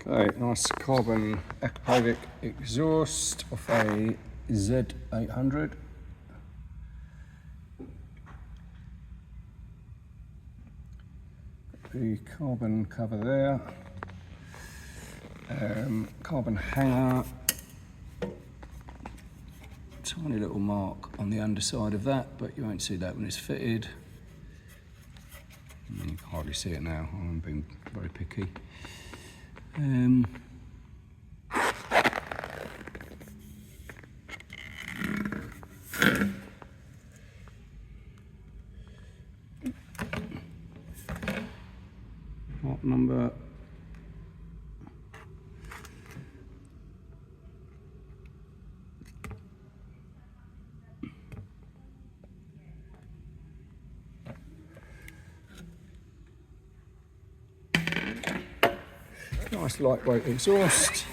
Okay, nice carbon Akrapovic exhaust off a Z800. The carbon cover there, carbon hanger, tiny little mark on the underside of that, but you won't see that when it's fitted. You can hardly see it now, I'm being very picky. Part number nice lightweight exhaust.